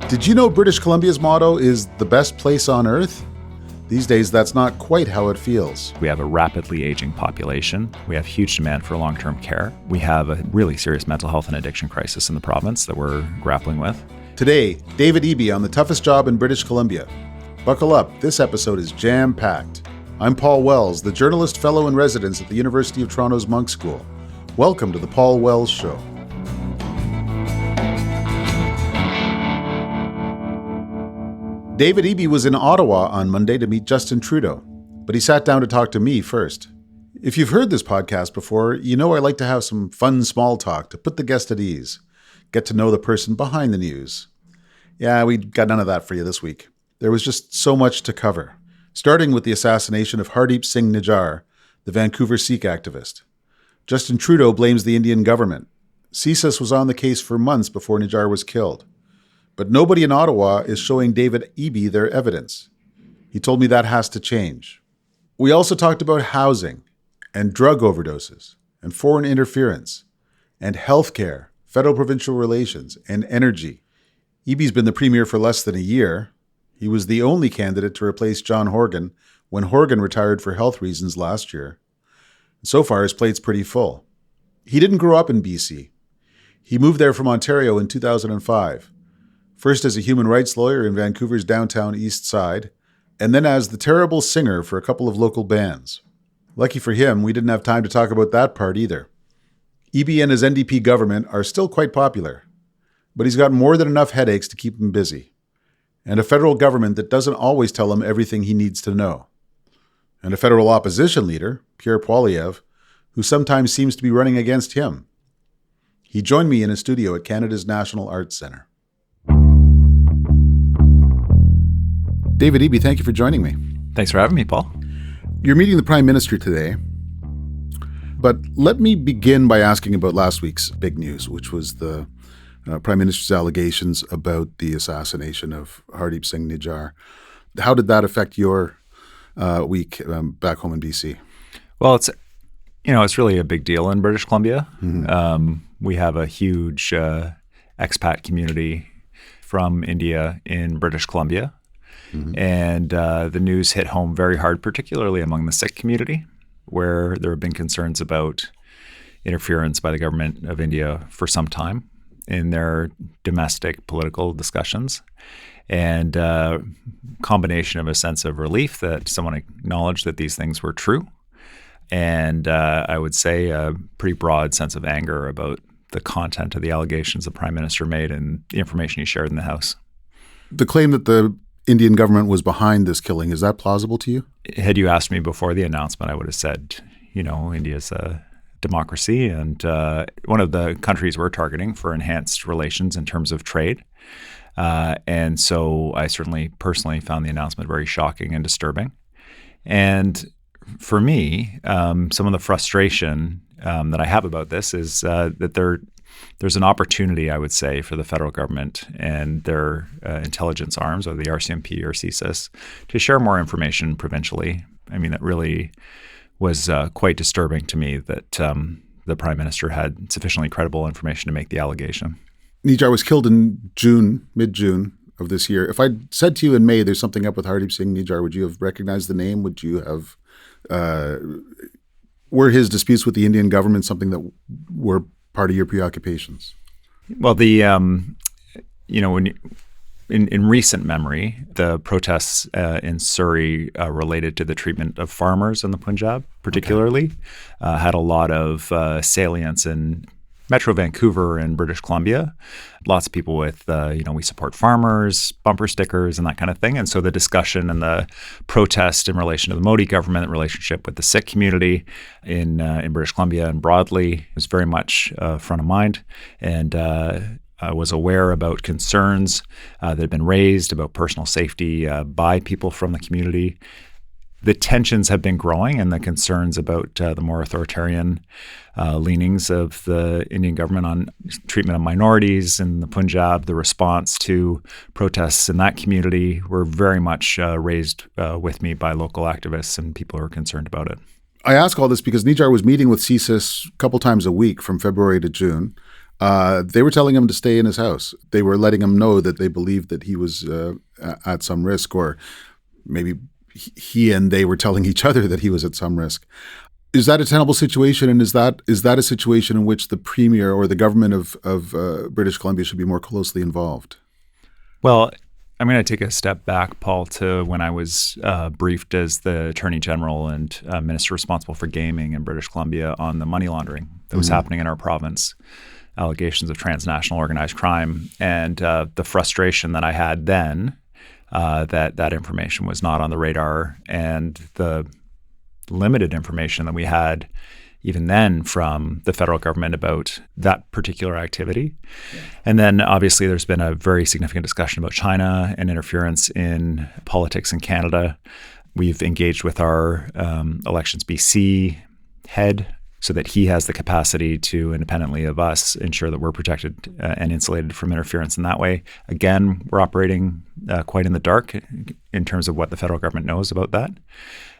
Did you know British Columbia's motto is the best place on earth? These days, that's not quite how it feels. We have a rapidly aging population. We have huge demand for long-term care. We have a really serious mental health and addiction crisis in the province that we're grappling with. Today, David Eby on the toughest job in British Columbia. Buckle up, this episode is jam-packed. I'm Paul Wells, the journalist fellow in residence at the University of Toronto's Monk School. Welcome to the Paul Wells Show. David Eby was in Ottawa on Monday to meet Justin Trudeau, but he sat down to talk to me first. If you've heard this podcast before, you know I like to have some fun small talk to put the guest at ease, get to know the person behind the news. Yeah, we got none of that for you this week. There was just so much to cover, starting with the assassination of Hardeep Singh Nijjar, the Vancouver Sikh activist. Justin Trudeau blames the Indian government. CSIS was on the case for months before Nijjar was killed. But nobody in Ottawa is showing David Eby their evidence. He told me that has to change. We also talked about housing and drug overdoses and foreign interference and healthcare, federal-provincial relations, and energy. Eby's been the premier for less than a year. He was the only candidate to replace John Horgan when Horgan retired for health reasons last year. So far, his plate's pretty full. He didn't grow up in BC. He moved there from Ontario in 2005. First as a human rights lawyer in Vancouver's downtown East Side, and then as the terrible singer for a couple of local bands. Lucky for him, we didn't have time to talk about that part either. Eby and his NDP government are still quite popular, but he's got more than enough headaches to keep him busy, and a federal government that doesn't always tell him everything he needs to know, and a federal opposition leader, Pierre Poilievre, who sometimes seems to be running against him. He joined me in a studio at Canada's National Arts Centre. David Eby, thank you for joining me. Thanks for having me, Paul. You're meeting the Prime Minister today, but let me begin by asking about last week's big news, which was the Prime Minister's allegations about the assassination of Hardeep Singh Nijjar. How did that affect your week back home in BC? Well, it's really a big deal in British Columbia. Mm-hmm. We have a huge expat community from India in British Columbia. Mm-hmm. And the news hit home very hard, particularly among the Sikh community, where there have been concerns about interference by the government of India for some time in their domestic political discussions. And combination of a sense of relief that someone acknowledged that these things were true, and I would say a pretty broad sense of anger about the content of the allegations the Prime Minister made and the information he shared in the House. The claim that the Indian government was behind this killing, is that plausible to you? Had you asked me before the announcement, I would have said, India's a democracy and one of the countries we're targeting for enhanced relations in terms of trade. And so I certainly personally found the announcement very shocking and disturbing. And for me, some of the frustration that I have about this is that there's an opportunity, I would say, for the federal government and their intelligence arms, or the RCMP or CSIS, to share more information provincially. I mean, it really was quite disturbing to me that the Prime Minister had sufficiently credible information to make the allegation. Nijjar was killed in mid-June of this year. If I'd said to you in May there's something up with Hardeep Singh Nijjar, would you have recognized the name? Would you have were his disputes with the Indian government something that were part of your preoccupations? Well, when in recent memory, the protests in Surrey related to the treatment of farmers in the Punjab, particularly, had a lot of salience in Metro Vancouver and British Columbia. Lots of people with, we support farmers, bumper stickers and that kind of thing. And so the discussion and the protest in relation to the Modi government, relationship with the Sikh community in British Columbia and broadly was very much front of mind. And I was aware about concerns that had been raised about personal safety by people from the community. The tensions have been growing, and the concerns about the more authoritarian leanings of the Indian government on treatment of minorities in the Punjab, the response to protests in that community were very much raised with me by local activists and people who are concerned about it. I ask all this because Nijjar was meeting with CSIS a couple times a week from February to June. They were telling him to stay in his house. They were letting him know that they believed that he was at some risk, or maybe he and they were telling each other that he was at some risk. Is that a tenable situation, and is that a situation in which the Premier or the government of British Columbia should be more closely involved? Well, I'm going to take a step back, Paul, to when I was briefed as the Attorney General and Minister responsible for gaming in British Columbia on the money laundering that was happening in our province, allegations of transnational organized crime, and the frustration that I had then that information was not on the radar, and the limited information that we had even then from the federal government about that particular activity. Yeah. And then obviously there's been a very significant discussion about China and interference in politics in Canada. We've engaged with our Elections BC head so that he has the capacity to, independently of us, ensure that we're protected and insulated from interference in that way. Again, we're operating quite in the dark in terms of what the federal government knows about that.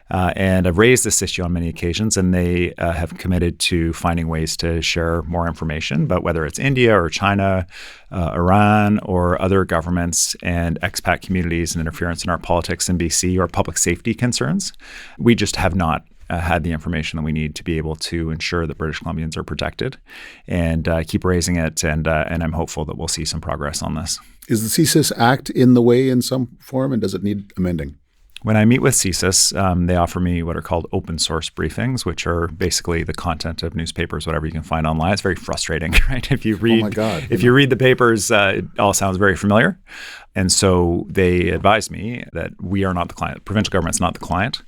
And I've raised this issue on many occasions, and they have committed to finding ways to share more information about whether it's India or China, Iran, or other governments and expat communities and interference in our politics in BC or public safety concerns. We just have not had the information that we need to be able to ensure that British Columbians are protected, and keep raising it. And I'm hopeful that we'll see some progress on this. Is the CSIS Act in the way in some form, and does it need amending? When I meet with CSIS, they offer me what are called open source briefings, which are basically the content of newspapers, whatever you can find online. It's very frustrating, right? If you read, you read the papers, it all sounds very familiar. And so they advise me that we are not the client. The provincial government's not the client,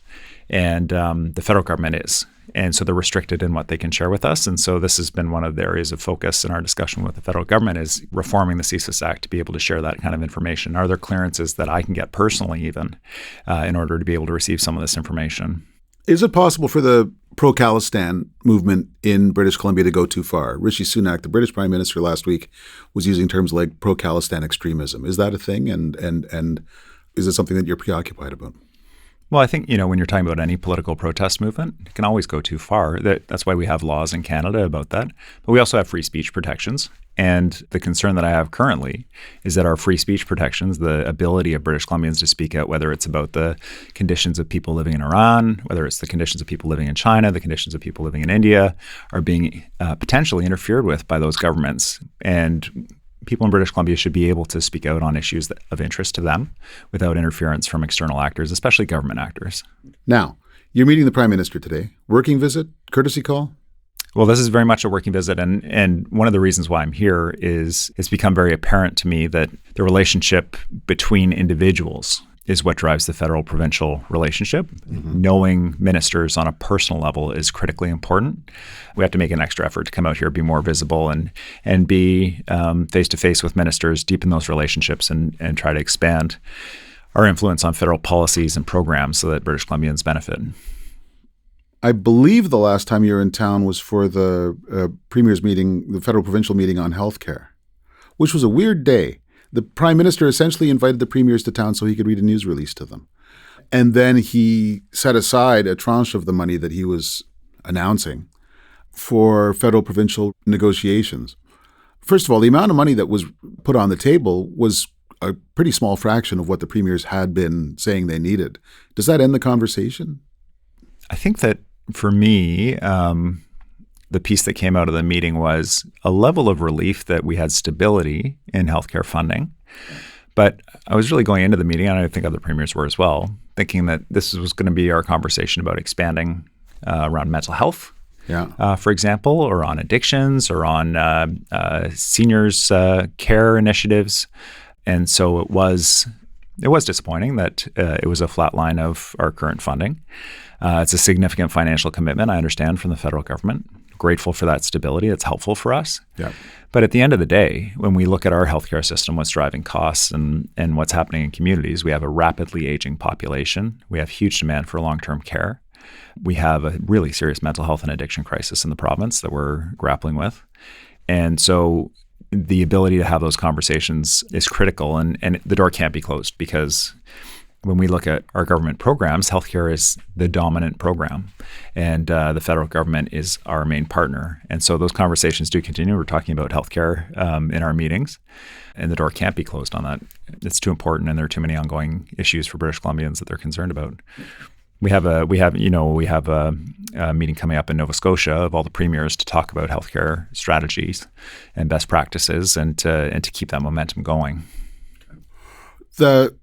and the federal government is. And so they're restricted in what they can share with us. And so this has been one of the areas of focus in our discussion with the federal government, is reforming the CSIS Act to be able to share that kind of information. Are there clearances that I can get personally even in order to be able to receive some of this information? Is it possible for the pro-Khalistan movement in British Columbia to go too far? Rishi Sunak, the British Prime Minister, last week was using terms like pro-Khalistan extremism. Is that a thing? And is it something that you're preoccupied about? Well, I think, when you're talking about any political protest movement, it can always go too far. That's why we have laws in Canada about that. But we also have free speech protections. And the concern that I have currently is that our free speech protections, the ability of British Columbians to speak out, whether it's about the conditions of people living in Iran, whether it's the conditions of people living in China, the conditions of people living in India, are being potentially interfered with by those governments. And people in British Columbia should be able to speak out on issues of interest to them without interference from external actors, especially government actors. Now, you're meeting the Prime Minister today. Working visit? Courtesy call? Well, this is very much a working visit. And one of the reasons why I'm here is it's become very apparent to me that the relationship between individuals is what drives the federal-provincial relationship. Mm-hmm. Knowing ministers on a personal level is critically important. We have to make an extra effort to come out here, be more visible, and be face-to-face with ministers, deepen those relationships, and try to expand our influence on federal policies and programs so that British Columbians benefit. I believe the last time you were in town was for the Premier's meeting, the federal-provincial meeting on healthcare, which was a weird day. The Prime Minister essentially invited the premiers to town so he could read a news release to them. And then he set aside a tranche of the money that he was announcing for federal-provincial negotiations. First of all, the amount of money that was put on the table was a pretty small fraction of what the premiers had been saying they needed. Does that end the conversation? I think that for me, the piece that came out of the meeting was a level of relief that we had stability in healthcare funding. But I was really going into the meeting, and I think other premiers were as well, thinking that this was going to be our conversation about expanding around mental health, for example, or on addictions, or on seniors care initiatives. And so it was disappointing that it was a flat line of our current funding. It's a significant financial commitment, I understand, from the federal government. Grateful for that stability. It's helpful for us. Yeah. But at the end of the day, when we look at our healthcare system, what's driving costs and what's happening in communities, we have a rapidly aging population. We have huge demand for long-term care. We have a really serious mental health and addiction crisis in the province that we're grappling with. And so the ability to have those conversations is critical, and the door can't be closed, because when we look at our government programs, healthcare is the dominant program, and the federal government is our main partner. And so those conversations do continue. We're talking about healthcare in our meetings, and the door can't be closed on that. It's too important, and there are too many ongoing issues for British Columbians that they're concerned about. We have a meeting coming up in Nova Scotia of all the premiers to talk about healthcare strategies and best practices, and to keep that momentum going. The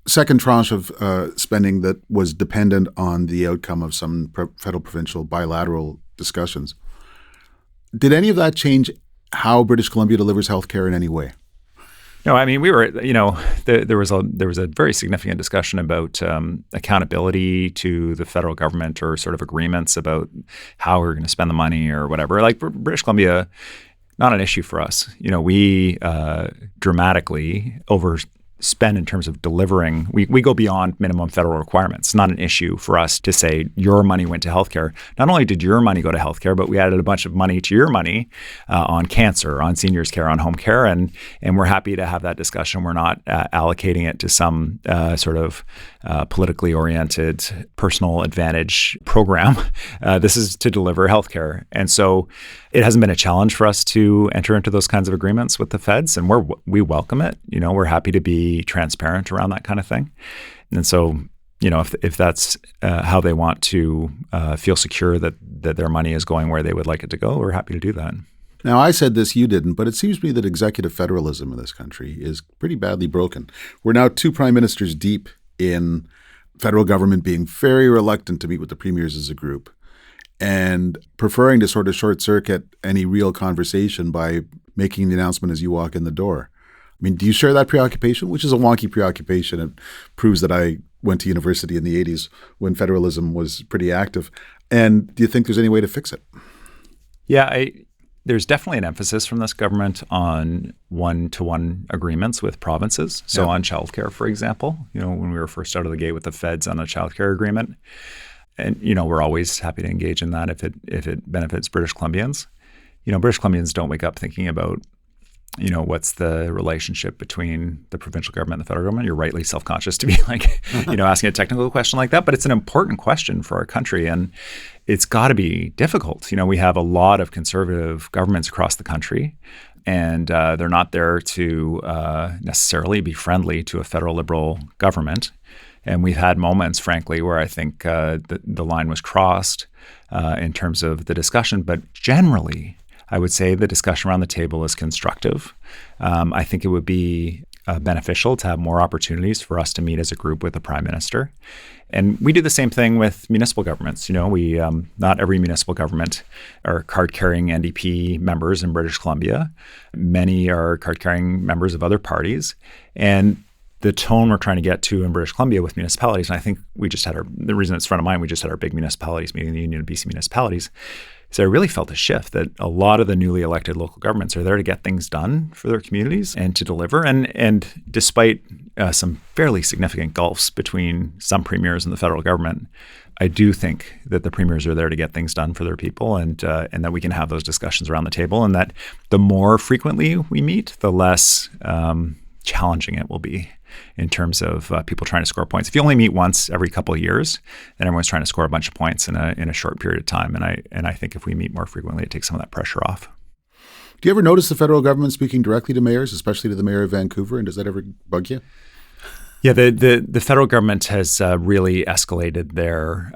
second tranche of spending that was dependent on the outcome of some federal-provincial bilateral discussions. Did any of that change how British Columbia delivers healthcare in any way? No, I mean, we were, there was a very significant discussion about accountability to the federal government, or sort of agreements about how we're going to spend the money or whatever. Like British Columbia, not an issue for us. We dramatically overspend in terms of delivering. We go beyond minimum federal requirements. It's not an issue for us to say your money went to healthcare. Not only did your money go to healthcare, but we added a bunch of money to your money on cancer, on seniors care, on home care, and we're happy to have that discussion. We're not allocating it to some sort of politically oriented personal advantage program. This is to deliver healthcare, and so it hasn't been a challenge for us to enter into those kinds of agreements with the feds, and we welcome it. We're happy to be transparent around that kind of thing. And so, if that's how they want to feel secure that their money is going where they would like it to go, we're happy to do that. Now, I said this, you didn't, but it seems to me that executive federalism in this country is pretty badly broken. We're now 2 prime ministers deep in federal government being very reluctant to meet with the premiers as a group, and preferring to sort of short-circuit any real conversation by making the announcement as you walk in the door. I mean, do you share that preoccupation, which is a wonky preoccupation? It proves that I went to university in the 80s when federalism was pretty active. And do you think there's any way to fix it? Yeah, there's definitely an emphasis from this government on one-to-one agreements with provinces. So on childcare, for example, when we were first out of the gate with the feds on a childcare agreement, and we're always happy to engage in that if it benefits British Columbians. British Columbians don't wake up thinking about what's the relationship between the provincial government and the federal government. You're rightly self-conscious to be asking a technical question like that, but it's an important question for our country, and it's got to be difficult. We have a lot of conservative governments across the country, and they're not there to necessarily be friendly to a federal liberal government. And we've had moments, frankly, where I think the line was crossed in terms of the discussion, but generally, I would say the discussion around the table is constructive. I think it would be beneficial to have more opportunities for us to meet as a group with the Prime Minister. And we do the same thing with municipal governments. We not every municipal government are card-carrying NDP members in British Columbia. Many are card-carrying members of other parties. And the tone we're trying to get to in British Columbia with municipalities, and I think the reason it's front of mind, we just had our big municipalities meeting, the Union of BC Municipalities. So I really felt a shift that a lot of the newly elected local governments are there to get things done for their communities and to deliver. And despite some fairly significant gulfs between some premiers and the federal government, I do think that the premiers are there to get things done for their people, and that we can have those discussions around the table, and that the more frequently we meet, the less challenging it will be in terms of people trying to score points. If you only meet once every couple of years, then everyone's trying to score a bunch of points in a short period of time. And I think if we meet more frequently, it takes some of that pressure off. Do you ever notice the federal government speaking directly to mayors, especially to the mayor of Vancouver? And does that ever bug you? Yeah, the federal government has really escalated their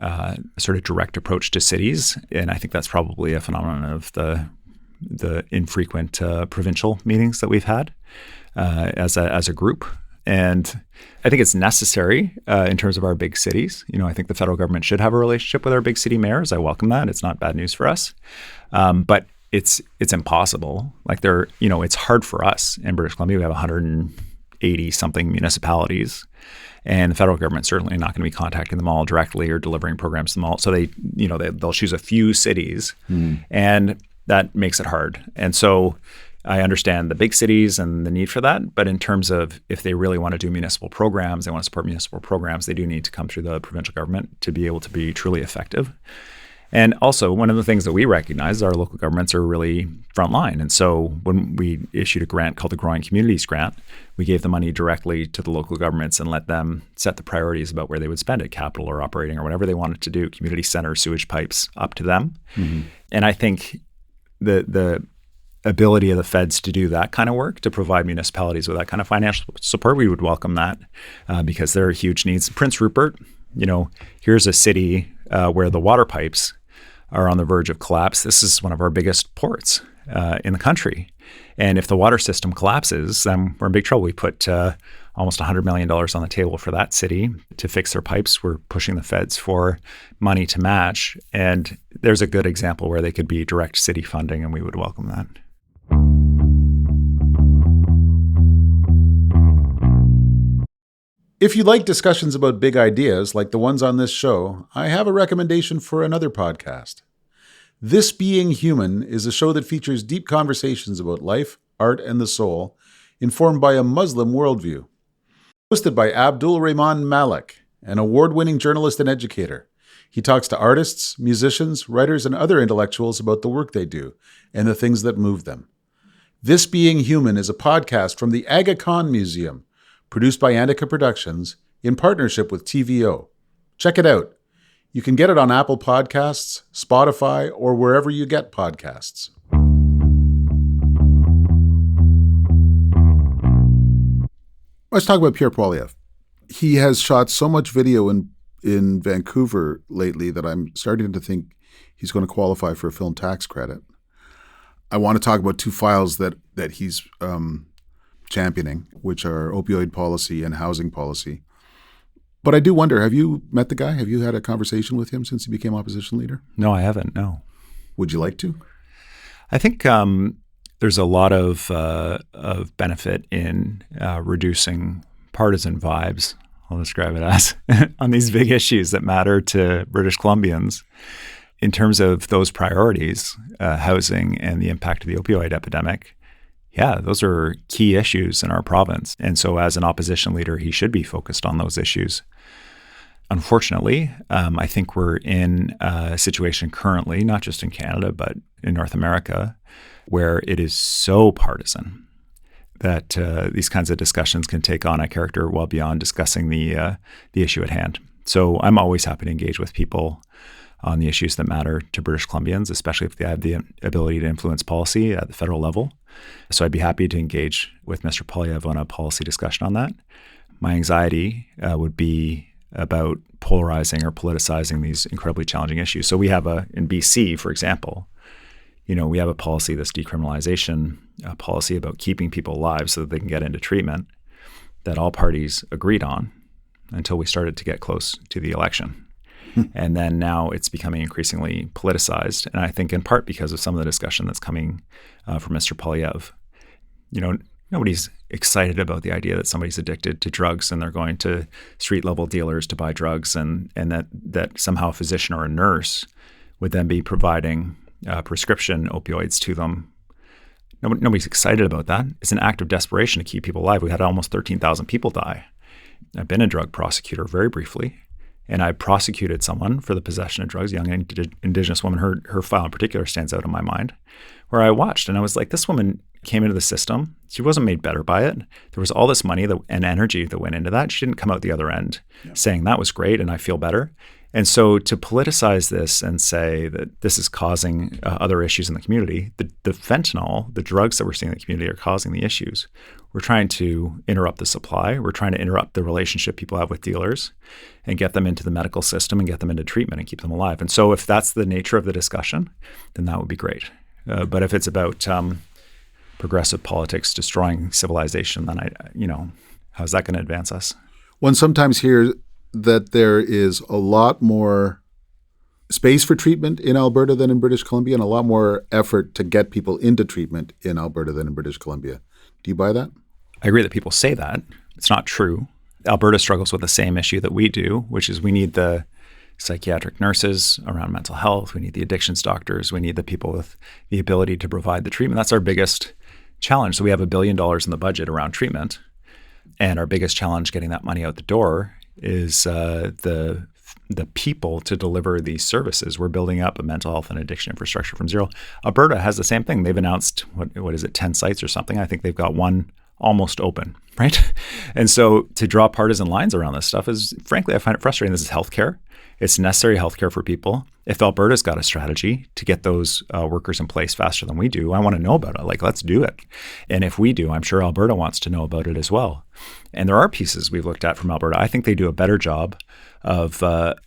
sort of direct approach to cities, and I think that's probably a phenomenon of the infrequent provincial meetings that we've had as a group. And I think it's necessary in terms of our big cities. I think the federal government should have a relationship with our big city mayors. I welcome that. It's not bad news for us. But it's impossible. It's hard for us in British Columbia. We have 180 something municipalities, and the federal government's certainly not going to be contacting them all directly or delivering programs to them all. So they'll choose a few cities, and that makes it hard. And so I understand the big cities and the need for that, but in terms of if they really want to do municipal programs, they want to support municipal programs, they do need to come through the provincial government to be able to be truly effective. And also, one of the things that we recognize is our local governments are really frontline. And so when we issued a grant called the Growing Communities Grant, we gave the money directly to the local governments and let them set the priorities about where they would spend it, capital or operating or whatever they wanted to do, community center, sewage pipes, up to them. Mm-hmm. And I think the ability of the feds to do that kind of work, to provide municipalities with that kind of financial support, we would welcome that because there are huge needs. Prince Rupert, here's a city where the water pipes are on the verge of collapse. This is one of our biggest ports in the country. And if the water system collapses, then we're in big trouble. We put almost $100 million on the table for that city to fix their pipes. We're pushing the feds for money to match. And there's a good example where they could be direct city funding, and we would welcome that. If you like discussions about big ideas like the ones on this show, I have a recommendation for another podcast. This Being Human is a show that features deep conversations about life, art, and the soul, informed by a Muslim worldview. Hosted by Abdul Rahman Malik, an award-winning journalist and educator. He talks to artists, musicians, writers, and other intellectuals about the work they do and the things that move them. This Being Human is a podcast from the Aga Khan Museum, produced by Antica Productions in partnership with TVO. Check it out. You can get it on Apple Podcasts, Spotify, or wherever you get podcasts. Let's talk about Pierre Poilievre. He has shot so much video in Vancouver lately that I'm starting to think he's going to qualify for a film tax credit. I want to talk about two files that he's championing, which are opioid policy and housing policy. But I do wonder, have you met the guy? Have you had a conversation with him since he became opposition leader? No, I haven't, no. Would you like to? I think there's a lot of benefit in reducing partisan vibes, I'll describe it as, on these big issues that matter to British Columbians. In terms of those priorities, housing and the impact of the opioid epidemic, yeah, those are key issues in our province. And so as an opposition leader, he should be focused on those issues. Unfortunately, I think we're in a situation currently, not just in Canada, but in North America, where it is so partisan that these kinds of discussions can take on a character well beyond discussing the issue at hand. So I'm always happy to engage with people on the issues that matter to British Columbians, especially if they have the ability to influence policy at the federal level. So I'd be happy to engage with Mr. Poilievre on a policy discussion on that. My anxiety would be about polarizing or politicizing these incredibly challenging issues. So we have in BC, for example, we have a policy, this decriminalization policy about keeping people alive so that they can get into treatment, that all parties agreed on until we started to get close to the election. And then now it's becoming increasingly politicized. And I think in part because of some of the discussion that's coming from Mr. Poilievre. Nobody's excited about the idea that somebody's addicted to drugs and they're going to street level dealers to buy drugs and that somehow a physician or a nurse would then be providing prescription opioids to them. Nobody's excited about that. It's an act of desperation to keep people alive. We had almost 13,000 people die. I've been a drug prosecutor very briefly. And I prosecuted someone for the possession of drugs, a young Indigenous woman. Her file in particular stands out in my mind, where I watched and I was like, this woman came into the system. She wasn't made better by it. There was all this money and energy that went into that. She didn't come out the other end saying that was great and I feel better. And so to politicize this and say that this is causing other issues in the community, the fentanyl, the drugs that we're seeing in the community are causing the issues. We're trying to interrupt the supply. We're trying to interrupt the relationship people have with dealers and get them into the medical system and get them into treatment and keep them alive. And so if that's the nature of the discussion, then that would be great. But if it's about progressive politics destroying civilization, then how's that going to advance us? One sometimes hears that there is a lot more space for treatment in Alberta than in British Columbia and a lot more effort to get people into treatment in Alberta than in British Columbia. Do you buy that? I agree that people say that. It's not true. Alberta struggles with the same issue that we do, which is we need the psychiatric nurses around mental health. We need the addictions doctors. We need the people with the ability to provide the treatment. That's our biggest challenge. So we have $1 billion in the budget around treatment. And our biggest challenge getting that money out the door is the the people to deliver these services. We're building up a mental health and addiction infrastructure from zero. Alberta has the same thing. They've announced, what is it, 10 sites or something. I think they've got one almost open, right? And so to draw partisan lines around this stuff is, frankly, I find it frustrating. This is healthcare. It's necessary healthcare for people. If Alberta's got a strategy to get those workers in place faster than we do, I want to know about it. Like, let's do it. And if we do, I'm sure Alberta wants to know about it as well. And there are pieces we've looked at from Alberta. I think they do a better job of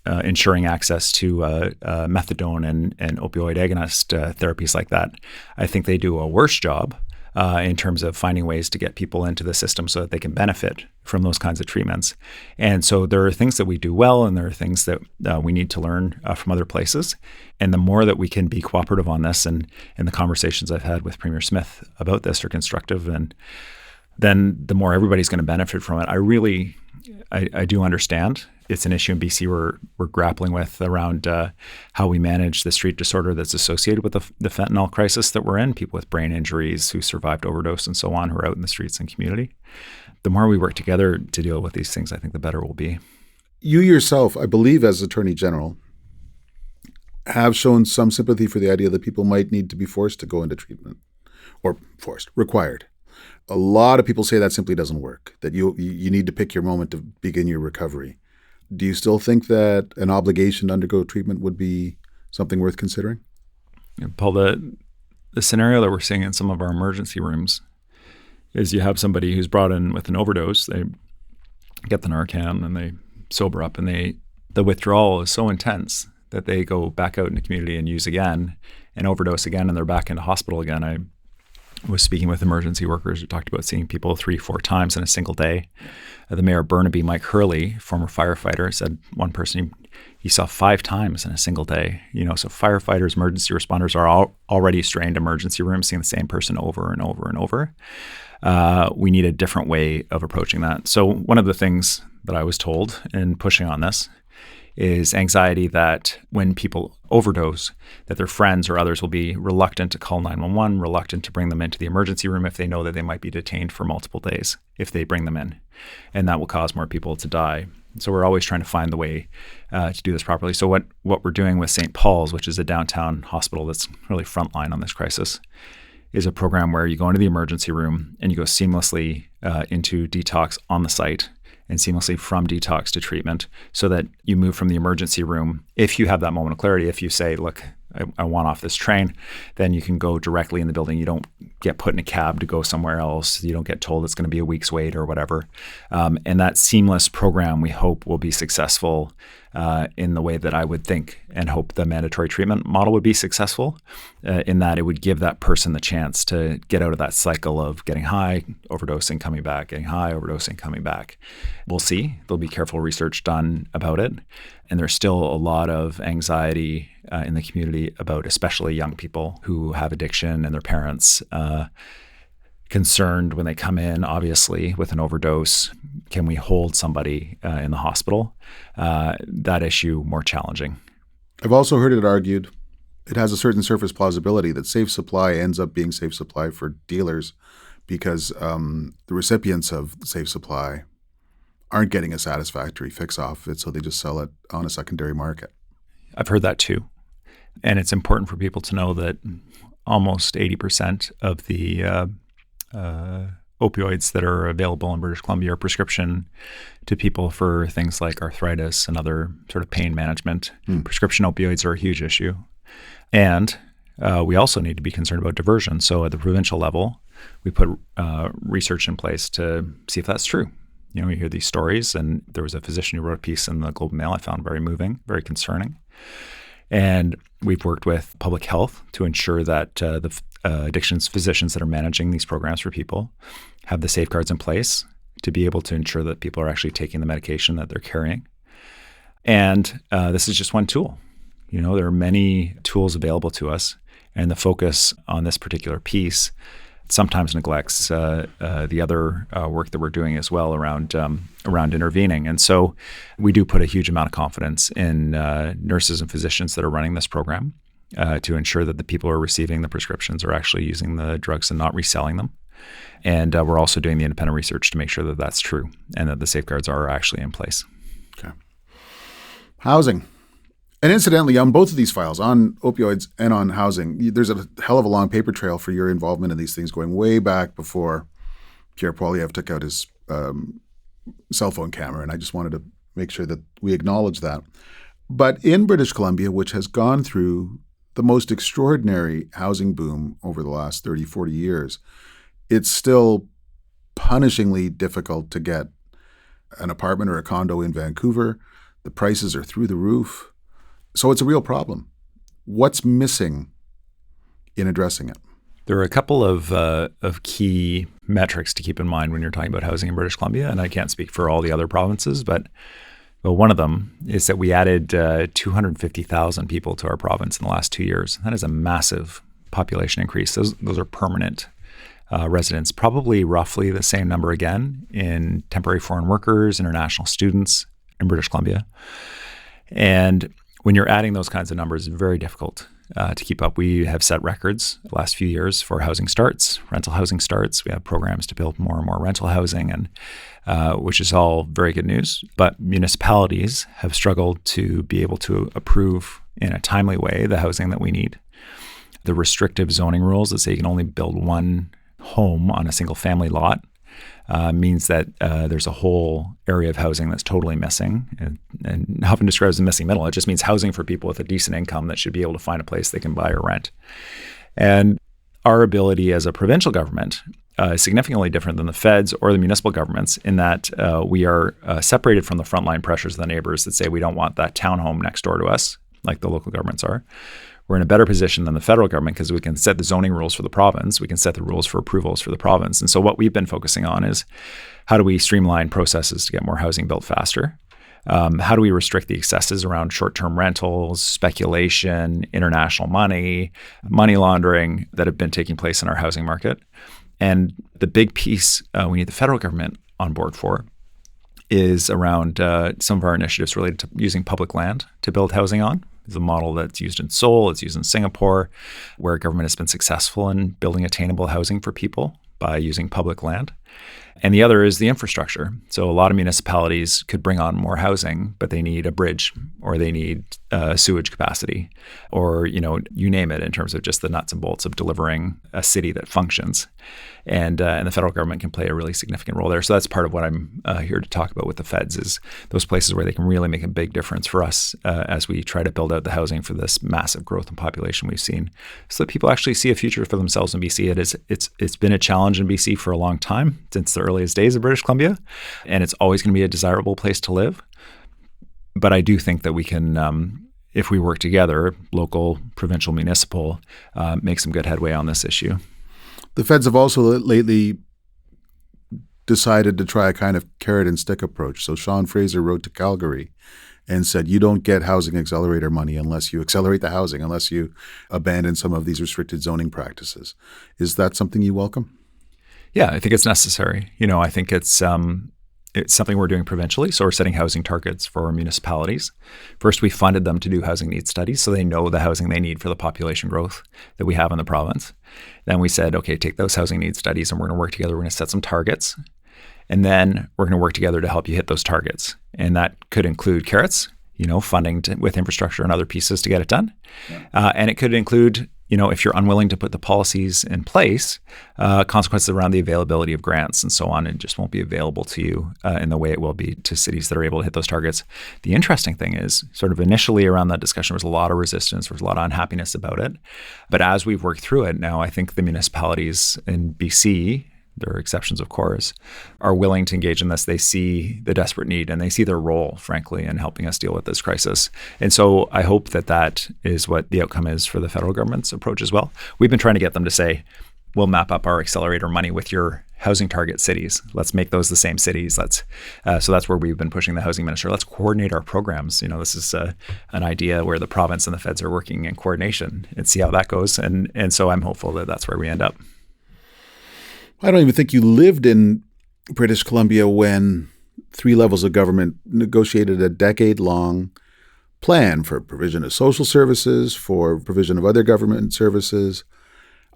ensuring access to methadone and opioid agonist therapies like that. I think they do a worse job in terms of finding ways to get people into the system so that they can benefit from those kinds of treatments. And so there are things that we do well, and there are things that we need to learn from other places. And the more that we can be cooperative on this, and the conversations I've had with Premier Smith about this are constructive, and then the more everybody's going to benefit from it. I do understand it's an issue in BC we're grappling with around how we manage the street disorder that's associated with the fentanyl crisis that we're in, people with brain injuries who survived overdose and so on, who are out in the streets and community. The more we work together to deal with these things, I think the better we'll be. You yourself, I believe as Attorney General, have shown some sympathy for the idea that people might need to be forced to go into treatment, or required. A lot of people say that simply doesn't work, that you need to pick your moment to begin your recovery. Do you still think that an obligation to undergo treatment would be something worth considering? Yeah, Paul, the scenario that we're seeing in some of our emergency rooms is you have somebody who's brought in with an overdose. They get the Narcan and they sober up, and the withdrawal is so intense that they go back out in the community and use again and overdose again, and they're back into hospital again. I was speaking with emergency workers who talked about seeing people 3-4 times in a single day. The mayor of Burnaby, Mike Hurley, former firefighter, said one person he saw 5 times in a single day. So firefighters, emergency responders are already strained emergency rooms, seeing the same person over and over and over. We need a different way of approaching that. So one of the things that I was told in pushing on this is anxiety that when people overdose, that their friends or others will be reluctant to call 911, reluctant to bring them into the emergency room if they know that they might be detained for multiple days if they bring them in. And that will cause more people to die. So we're always trying to find the way to do this properly. So what we're doing with St. Paul's, which is a downtown hospital that's really frontline on this crisis, is a program where you go into the emergency room and you go seamlessly into detox on the site, and seamlessly from detox to treatment, so that you move from the emergency room. If you have that moment of clarity, if you say, look, I want off this train, then you can go directly in the building. You don't get put in a cab to go somewhere else. You don't get told it's going to be a week's wait or whatever. And that seamless program, we hope, will be successful in the way that I would think and hope the mandatory treatment model would be successful, in that it would give that person the chance to get out of that cycle of getting high, overdosing, coming back, getting high, overdosing, coming back. We'll see. There'll be careful research done about it. And there's still a lot of anxiety in the community about especially young people who have addiction, and their parents concerned when they come in, obviously, with an overdose. Can we hold somebody in the hospital? That issue more challenging. I've also heard it argued it has a certain surface plausibility that safe supply ends up being safe supply for dealers because the recipients of safe supply aren't getting a satisfactory fix off it, so they just sell it on a secondary market. I've heard that too. And it's important for people to know that almost 80% of the opioids that are available in British Columbia are prescription to people for things like arthritis and other sort of pain management. Prescription opioids are a huge issue. And we also need to be concerned about diversion. So at the provincial level, we put research in place to see if that's true. You hear these stories, and there was a physician who wrote a piece in the Globe and Mail I found very moving, very concerning. And we've worked with public health to ensure that the addictions physicians that are managing these programs for people have the safeguards in place to be able to ensure that people are actually taking the medication that they're carrying. And this is just one tool. There are many tools available to us, and the focus on this particular piece sometimes neglects the other work that we're doing as well around intervening. And so we do put a huge amount of confidence in nurses and physicians that are running this program to ensure that the people who are receiving the prescriptions are actually using the drugs and not reselling them. And we're also doing the independent research to make sure that that's true and that the safeguards are actually in place. Okay. Housing. And incidentally, on both of these files, on opioids and on housing, there's a hell of a long paper trail for your involvement in these things going way back before Pierre Poilievre took out his cell phone camera. And I just wanted to make sure that we acknowledge that. But in British Columbia, which has gone through the most extraordinary housing boom over the last 30, 40 years, it's still punishingly difficult to get an apartment or a condo in Vancouver. The prices are through the roof. So it's a real problem. What's missing in addressing it? There are a couple of key metrics to keep in mind when you're talking about housing in British Columbia, and I can't speak for all the other provinces, but one of them is that we added 250,000 people to our province in the last 2 years. That is a massive population increase. Those are permanent residents, probably roughly the same number again in temporary foreign workers, international students in British Columbia. And when you're adding those kinds of numbers, it's very difficult to keep up. We have set records the last few years for housing starts, rental housing starts. We have programs to build more and more rental housing, and which is all very good news. But municipalities have struggled to be able to approve in a timely way the housing that we need. The restrictive zoning rules that say you can only build one home on a single family lot means that there's a whole area of housing that's totally missing, and often described as the missing middle. It just means housing for people with a decent income that should be able to find a place they can buy or rent. And our ability as a provincial government is significantly different than the feds or the municipal governments in that we are separated from the frontline pressures of the neighbors that say we don't want that townhome next door to us, like the local governments are. We're in a better position than the federal government because we can set the zoning rules for the province. We can set the rules for approvals for the province. And so what we've been focusing on is how do we streamline processes to get more housing built faster? How do we restrict the excesses around short-term rentals, speculation, international money, money laundering that have been taking place in our housing market? And the big piece we need the federal government on board for is around some of our initiatives related to using public land to build housing on. It's a model that's used in Seoul, it's used in Singapore, where government has been successful in building attainable housing for people by using public land. And the other is the infrastructure. So a lot of municipalities could bring on more housing, but they need a bridge or they need sewage capacity or, you name it in terms of just the nuts and bolts of delivering a city that functions. And the federal government can play a really significant role there. So that's part of what I'm here to talk about with the feds is those places where they can really make a big difference for us as we try to build out the housing for this massive growth in population we've seen so that people actually see a future for themselves in BC. It's been a challenge in BC for a long time, since the earliest days of British Columbia, and it's always going to be a desirable place to live. But I do think that we can, if we work together, local, provincial, municipal, make some good headway on this issue. The feds have also lately decided to try a kind of carrot and stick approach. So Sean Fraser wrote to Calgary and said, you don't get housing accelerator money unless you accelerate the housing, unless you abandon some of these restricted zoning practices. Is that something you welcome? Yeah, I think it's necessary. I think it's something we're doing provincially. So we're setting housing targets for municipalities. First, we funded them to do housing needs studies so they know the housing they need for the population growth that we have in the province. Then we said, okay, take those housing needs studies and we're going to work together. We're going to set some targets. And then we're going to work together to help you hit those targets. And that could include carrots, funding with infrastructure and other pieces to get it done. Yeah. And it could include if you're unwilling to put the policies in place, consequences around the availability of grants and so on, it just won't be available to you in the way it will be to cities that are able to hit those targets. The interesting thing is sort of initially around that discussion, there was a lot of resistance, there was a lot of unhappiness about it. But as we've worked through it now, I think the municipalities in BC, there are exceptions, of course, are willing to engage in this. They see the desperate need and they see their role, frankly, in helping us deal with this crisis. And so I hope that is what the outcome is for the federal government's approach as well. We've been trying to get them to say, we'll map up our accelerator money with your housing target cities. Let's make those the same cities. So that's where we've been pushing the housing minister. Let's coordinate our programs. This is an idea where the province and the feds are working in coordination and see how that goes. And so I'm hopeful that that's where we end up. I don't even think you lived in British Columbia when three levels of government negotiated a decade-long plan for provision of social services, for provision of other government services.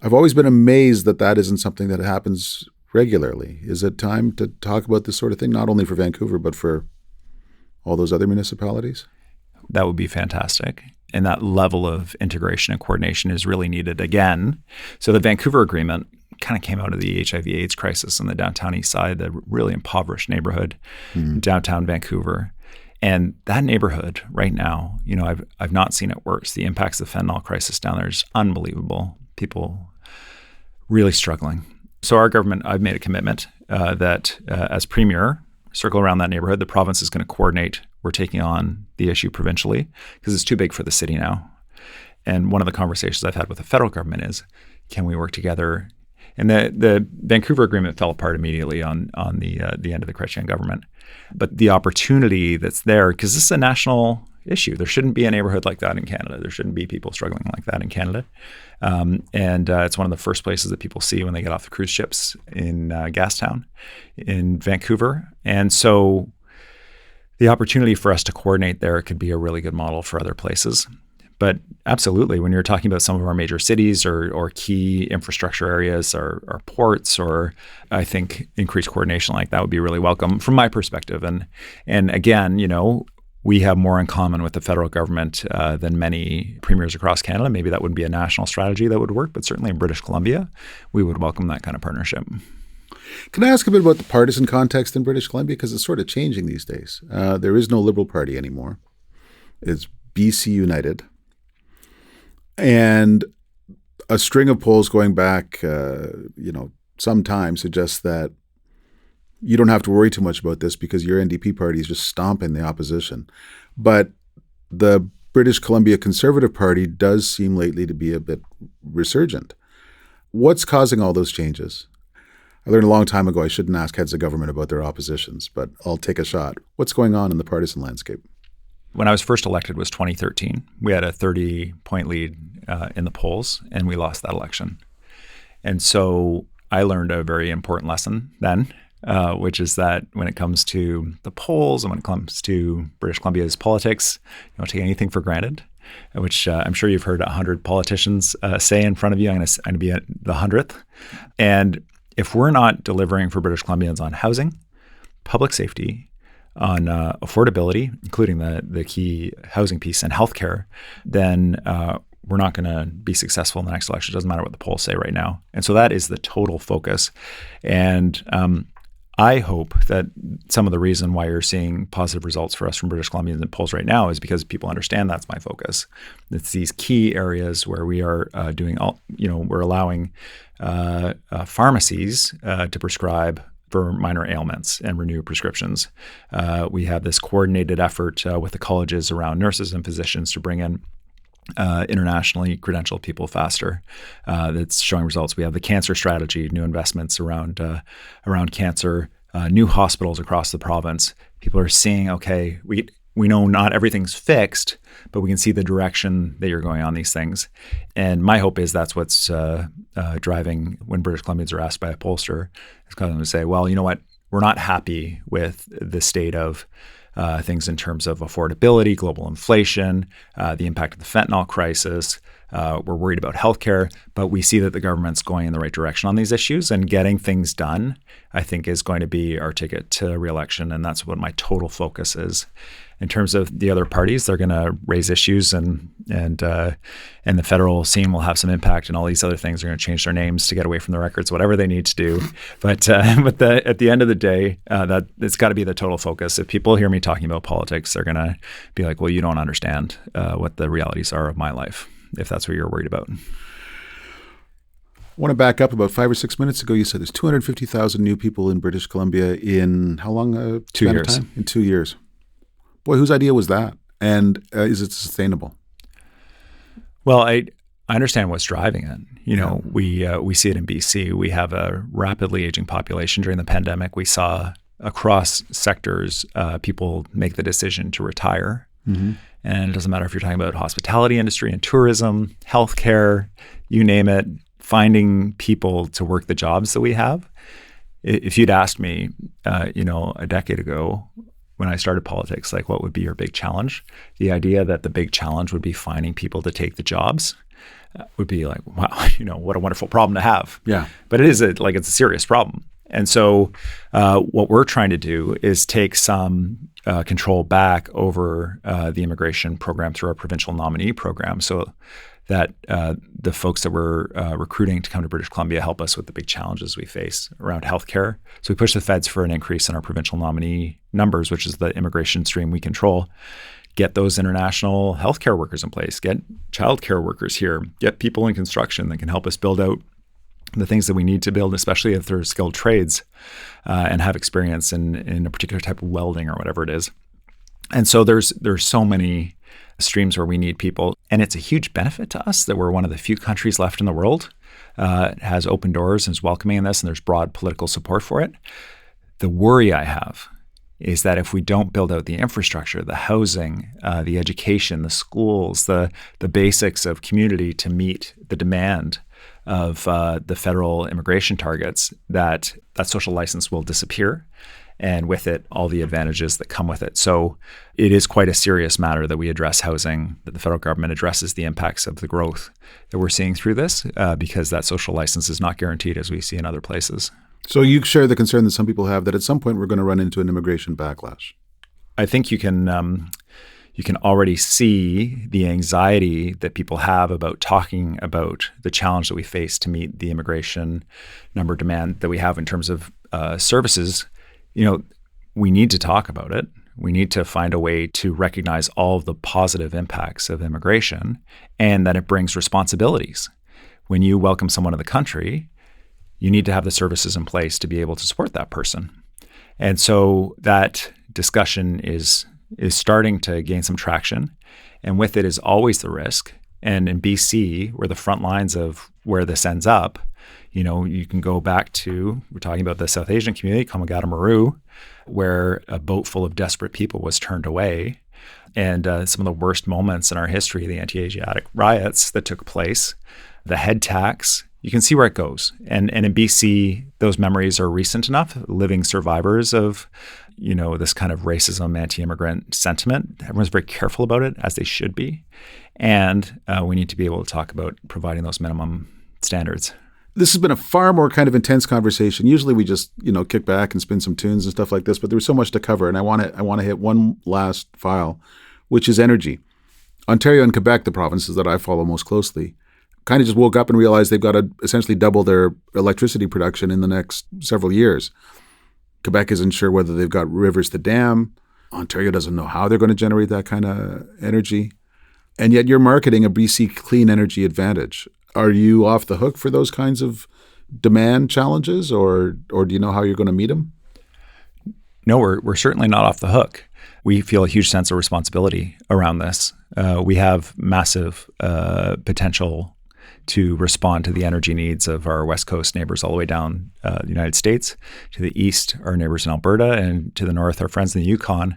I've always been amazed that isn't something that happens regularly. Is it time to talk about this sort of thing, not only for Vancouver, but for all those other municipalities? that would be fantastic. And that level of integration and coordination is really needed again. So the Vancouver Agreement kind of came out of the HIV/AIDS crisis on the downtown east side, the really impoverished neighborhood, downtown Vancouver. And that neighborhood right now, I've not seen it worse. The impacts of the fentanyl crisis down there is unbelievable. People really struggling. So our government, I've made a commitment that as premier, circle around that neighborhood. The province is going to coordinate. We're taking on the issue provincially because it's too big for the city now. And one of the conversations I've had with the federal government is, can we work together? And the Vancouver Agreement fell apart immediately on the end of the Chrétien government. But the opportunity that's there, because this is a national issue. There shouldn't be a neighborhood like that in Canada. There shouldn't be people struggling like that in Canada. And it's one of the first places that people see when they get off the cruise ships in Gastown in Vancouver. And so the opportunity for us to coordinate there could be a really good model for other places. But absolutely, when you're talking about some of our major cities or key infrastructure areas or ports, or I think increased coordination like that would be really welcome from my perspective. And again, we have more in common with the federal government than many premiers across Canada. Maybe that wouldn't be a national strategy that would work, but certainly in British Columbia, we would welcome that kind of partnership. Can I ask a bit about the partisan context in British Columbia? Because it's sort of changing these days. There is no Liberal Party anymore. It's BC United. And a string of polls going back, some time suggests that you don't have to worry too much about this because your NDP party is just stomping the opposition. But the British Columbia Conservative Party does seem lately to be a bit resurgent. What's causing all those changes? I learned a long time ago I shouldn't ask heads of government about their oppositions, but I'll take a shot. What's going on in the partisan landscape? When I was first elected was 2013. We had a 30-point lead in the polls, and we lost that election. And so I learned a very important lesson then, which is that when it comes to the polls and when it comes to British Columbia's politics, you don't take anything for granted, which I'm sure you've heard 100 politicians say in front of you. I'm going to be at the 100th. And if we're not delivering for British Columbians on housing, public safety, on affordability, including the key housing piece and healthcare, then we're not going to be successful in the next election. It doesn't matter what the polls say right now. And so that is the total focus. And I hope that some of the reason why you're seeing positive results for us from British Columbians in the polls right now is because people understand that's my focus. It's these key areas where we are we're allowing pharmacies to prescribe for minor ailments and renew prescriptions. We have this coordinated effort with the colleges around nurses and physicians to bring in internationally credentialed people faster. That's showing results. We have the cancer strategy, new investments around cancer, new hospitals across the province. People are seeing, okay, we know not everything's fixed, but we can see the direction that you're going on these things. And my hope is that's what's driving when British Columbians are asked by a pollster, it's causing them to say, well, you know what, we're not happy with the state of things in terms of affordability, global inflation, the impact of the fentanyl crisis. We're worried about healthcare, but we see that the government's going in the right direction on these issues, and getting things done, I think, is going to be our ticket to re-election, and that's what my total focus is. In terms of the other parties, they're going to raise issues, and the federal scene will have some impact, and all these other things are going to change their names to get away from the records, whatever they need to do. But at the end of the day, that it's got to be the total focus. If people hear me talking about politics, they're going to be like, "Well, you don't understand what the realities are of my life." If that's what you're worried about. I want to back up. About 5 or 6 minutes ago, you said there's 250,000 new people in British Columbia in how long? 2 years. Time? In 2 years. Boy, whose idea was that? And is it sustainable? Well, I understand what's driving it. We see it in BC. We have a rapidly aging population. During the pandemic, we saw across sectors people make the decision to retire. Mm-hmm. And it doesn't matter if you're talking about hospitality industry and tourism, healthcare, you name it, finding people to work the jobs that we have. If you'd asked me, a decade ago when I started politics, like what would be your big challenge? The idea that the big challenge would be finding people to take the jobs would be like, wow, what a wonderful problem to have. Yeah. But it is it's a serious problem. And so what we're trying to do is take some control back over the immigration program through our provincial nominee program, so that the folks that we're recruiting to come to British Columbia help us with the big challenges we face around healthcare. So we push the feds for an increase in our provincial nominee numbers, which is the immigration stream we control. Get those international healthcare workers in place, get childcare workers here, get people in construction that can help us build out the things that we need to build, especially if they're skilled trades and have experience in a particular type of welding or whatever it is. And so there's so many streams where we need people. And it's a huge benefit to us that we're one of the few countries left in the world has open doors and is welcoming in this, and there's broad political support for it. The worry I have is that if we don't build out the infrastructure, the housing, the education, the schools, the basics of community to meet the demand of the federal immigration targets, that social license will disappear, and with it, all the advantages that come with it. So it is quite a serious matter that we address housing, that the federal government addresses the impacts of the growth that we're seeing through this, because that social license is not guaranteed as we see in other places. So you share the concern that some people have that at some point we're going to run into an immigration backlash. I think you can already see the anxiety that people have about talking about the challenge that we face to meet the immigration number demand that we have in terms of services. We need to talk about it. We need to find a way to recognize all of the positive impacts of immigration and that it brings responsibilities. When you welcome someone to the country, you need to have the services in place to be able to support that person. And so that discussion is starting to gain some traction. And with it is always the risk. And in BC, we're the front lines of where this ends up. You can go back to, we're talking about the South Asian community, Komagata Maru, where a boat full of desperate people was turned away. And some of the worst moments in our history, the anti-Asiatic riots that took place, the head tax, you can see where it goes. And in BC, those memories are recent enough, living survivors of, this kind of racism, anti-immigrant sentiment. Everyone's very careful about it, as they should be. And we need to be able to talk about providing those minimum standards. This has been a far more kind of intense conversation. Usually we just, kick back and spin some tunes and stuff like this, but there was so much to cover. And I want to hit one last file, which is energy. Ontario and Quebec, the provinces that I follow most closely, kind of just woke up and realized they've got to essentially double their electricity production in the next several years. Quebec isn't sure whether they've got rivers to dam. Ontario doesn't know how they're going to generate that kind of energy. And yet you're marketing a BC clean energy advantage. Are you off the hook for those kinds of demand challenges, or do you know how you're going to meet them? No, we're certainly not off the hook. We feel a huge sense of responsibility around this. We have massive potential to respond to the energy needs of our West Coast neighbors all the way down the United States. To the east, our neighbors in Alberta, and to the north, our friends in the Yukon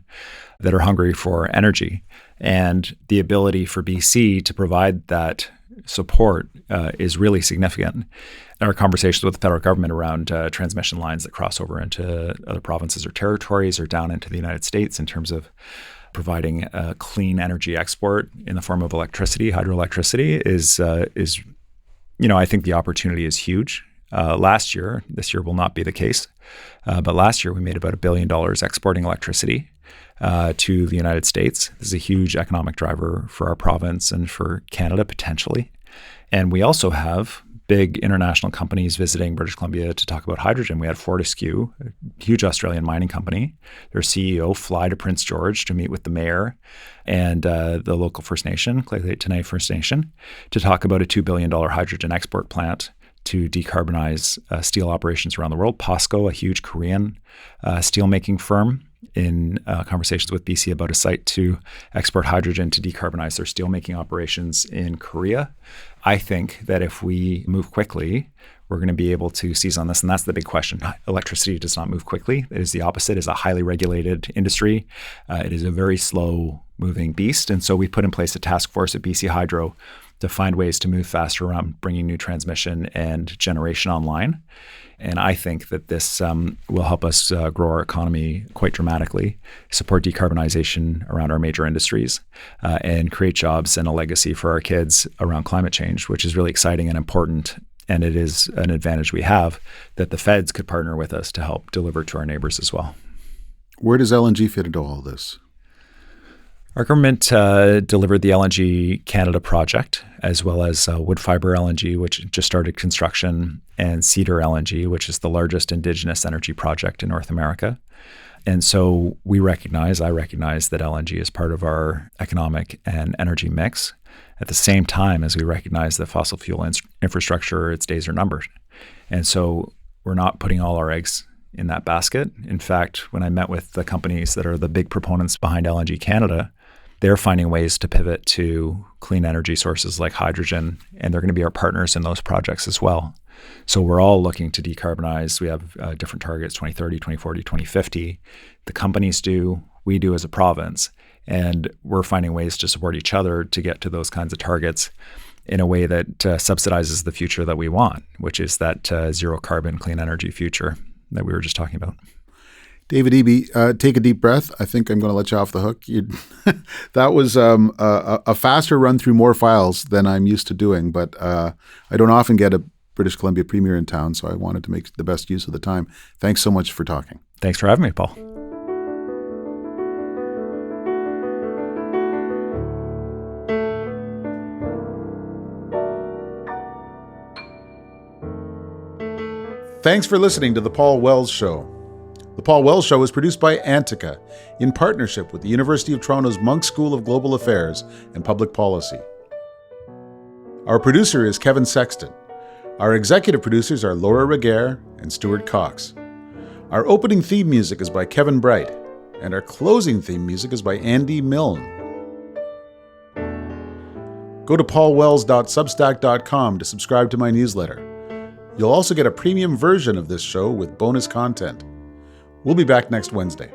that are hungry for energy. And the ability for BC to provide that support is really significant. Our conversations with the federal government around transmission lines that cross over into other provinces or territories or down into the United States in terms of providing a clean energy export in the form of electricity, hydroelectricity is I think the opportunity is huge. This year will not be the case, but last year we made about $1 billion exporting electricity to the United States. This is a huge economic driver for our province and for Canada potentially. And we also have big international companies visiting British Columbia to talk about hydrogen. We had Fortescue, a huge Australian mining company, their CEO fly to Prince George to meet with the mayor and the local First Nation, Tenay First Nation, to talk about a $2 billion hydrogen export plant to decarbonize steel operations around the world. POSCO, a huge Korean steelmaking firm, in conversations with BC about a site to export hydrogen to decarbonize their steelmaking operations in Korea. I think that if we move quickly, we're going to be able to seize on this. And that's the big question. Electricity does not move quickly. It is the opposite. It is a highly regulated industry. It is a very slow moving beast. And so we put in place a task force at BC Hydro to find ways to move faster around bringing new transmission and generation online. And I think that this will help us grow our economy quite dramatically, support decarbonization around our major industries, and create jobs and a legacy for our kids around climate change, which is really exciting and important And it is an advantage we have that the feds could partner with us to help deliver to our neighbors as well. Where does LNG fit into all this? Our government delivered the LNG Canada project, as well as wood fiber LNG, which just started construction, and Cedar LNG, which is the largest Indigenous energy project in North America. And so I recognize that LNG is part of our economic and energy mix at the same time as we recognize that fossil fuel infrastructure, its days are numbered. And so we're not putting all our eggs in that basket. In fact, when I met with the companies that are the big proponents behind LNG Canada, they're finding ways to pivot to clean energy sources like hydrogen, and they're going to be our partners in those projects as well. So we're all looking to decarbonize. We have different targets, 2030, 2040, 2050. The companies do, we do as a province, and we're finding ways to support each other to get to those kinds of targets in a way that subsidizes the future that we want, which is that zero carbon clean energy future that we were just talking about. David Eby, take a deep breath. I think I'm going to let you off the hook. That was a faster run through more files than I'm used to doing, but I don't often get a British Columbia premier in town, so I wanted to make the best use of the time. Thanks so much for talking. Thanks for having me, Paul. Thanks for listening to The Paul Wells Show. The Paul Wells Show is produced by Antica in partnership with the University of Toronto's Munk School of Global Affairs and Public Policy. Our producer is Kevin Sexton. Our executive producers are Laura Reguer and Stuart Cox. Our opening theme music is by Kevin Bright, and our closing theme music is by Andy Milne. Go to paulwells.substack.com to subscribe to my newsletter. You'll also get a premium version of this show with bonus content. We'll be back next Wednesday.